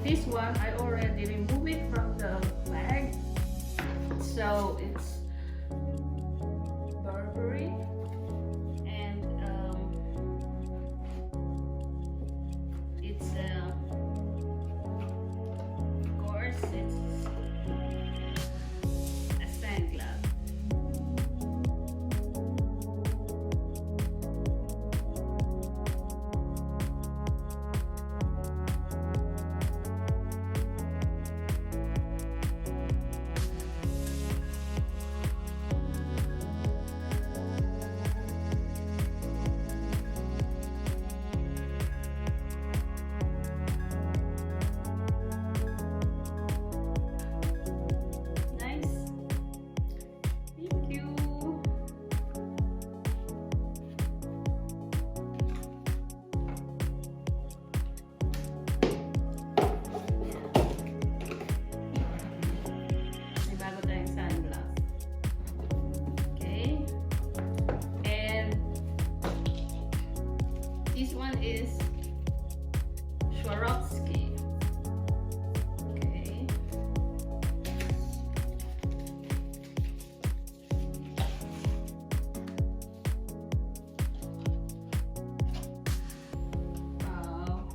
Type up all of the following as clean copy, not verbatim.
this one, I already removed it from the bag. So it's Burberry, and it's of course it's a sunglass. This one is Swarovski. Okay. Wow.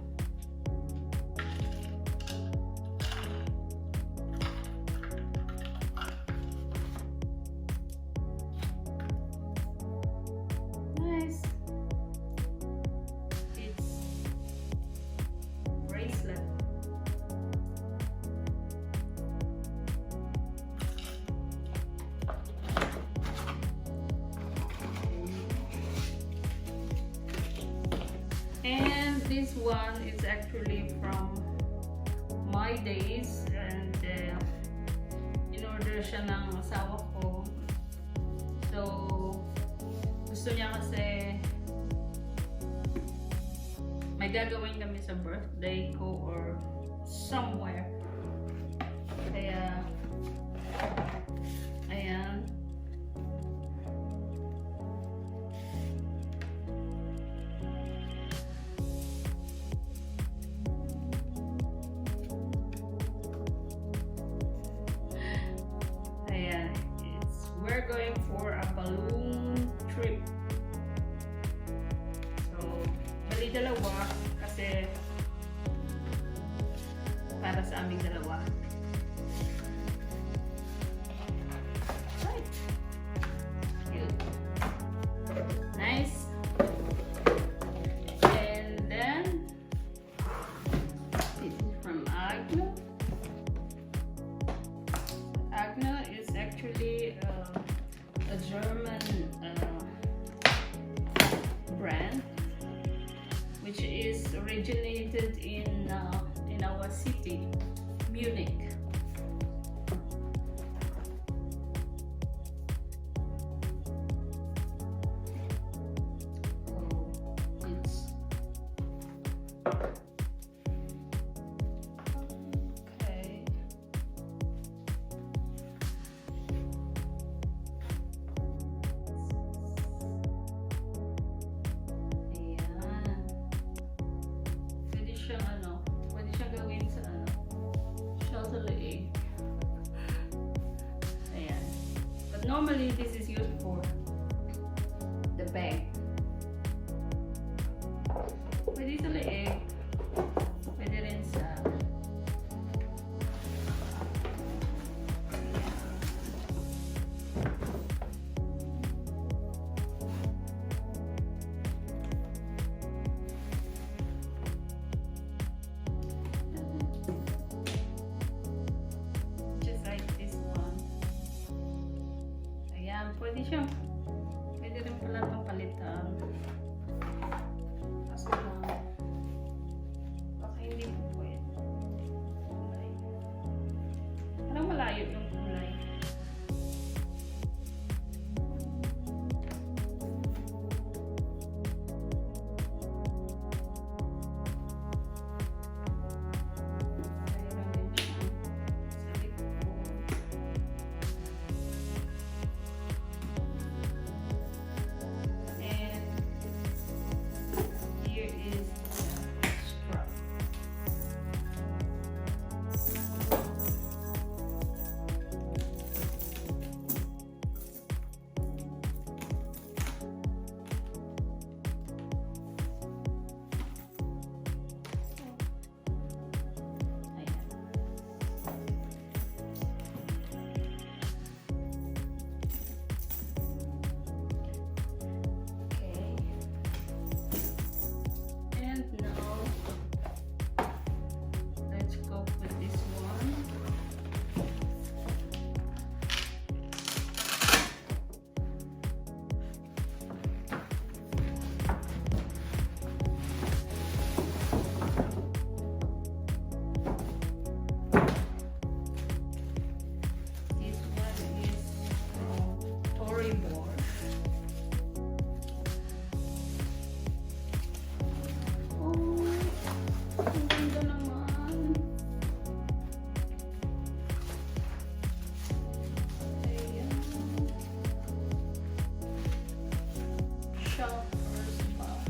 Nice. And this one is actually from my days, and in-order siya ng asawa ko. So gusto niya kasi may gagawin kami sa birthday ko or somewhere. Kaya ayan. We're going for a balloon trip. So, bali dalawa kasi para sa aming dalawa. Right. Cute. Nice. And then this is from Agna. Agna is actually a German brand, which is originated in our city, Munich. Pwede siyang gawin sa shelter-leg. Ayan. But normally, this is used for the bag. Pwede sa leeg. Pwede rin sa pwede rin pala itong palitan. Kaso lang, And now, let's go with this one. This one is from Tory Board. Ang ganda naman. Ayan. Shopper's bag.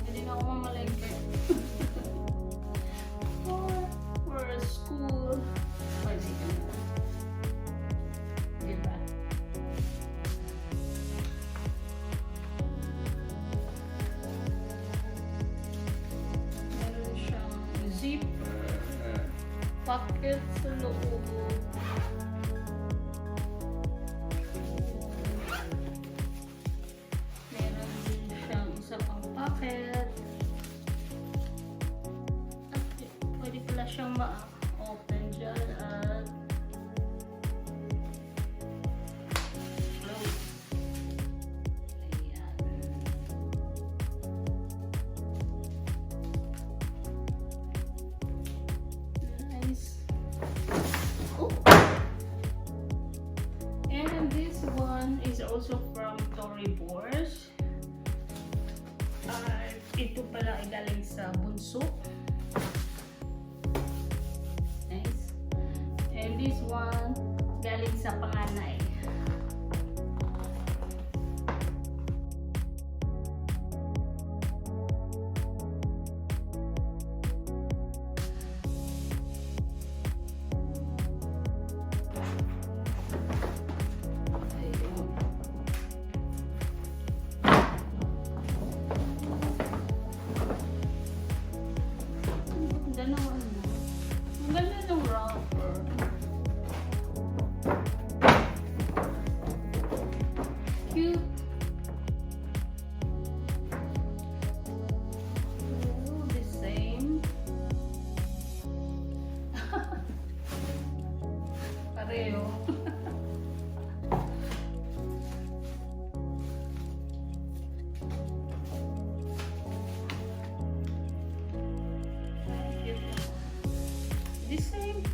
Hindi na ako mamalengke. For school. Pwede ka na. Diba? Meron siyang zipper, pocket sa loob. Meron din siyang isa pang pocket. At pwede pala siyang ma-open dyan at close. Ayan. Nice. Oh. And this one is also from Tory Boars. Ito pala ay galing sa bunso. Nice. And this one galing sa panganay. Ang ganda ng wrapper. Cute. Oh, the same. Pareho. The same.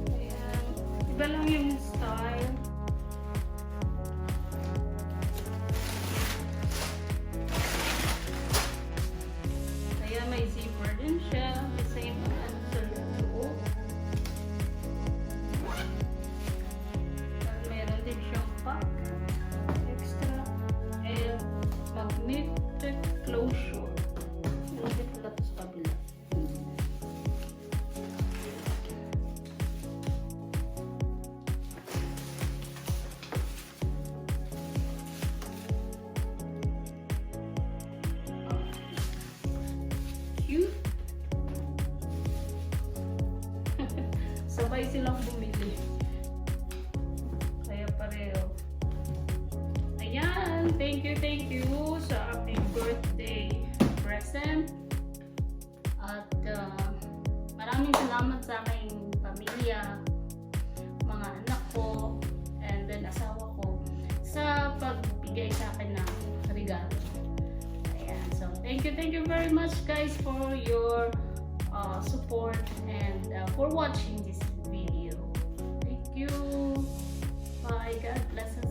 Ayan. Iba lang yung style. Kaya may zipper din siya. The same ang sa loob. At meron din siyang pocket. Extra. And magnetic closure. Hindi pala ito sa kabila. Cute. Sabay silang bumili. Kaya pareho. Ayan. Thank you sa aking birthday present. At maraming salamat sa aking pamilya, mga anak ko, and then asawa ko sa pagbigay sa akin ng regalo. Ayan. So, thank you very much guys for your support and for watching this video. Thank you. Bye. God bless us.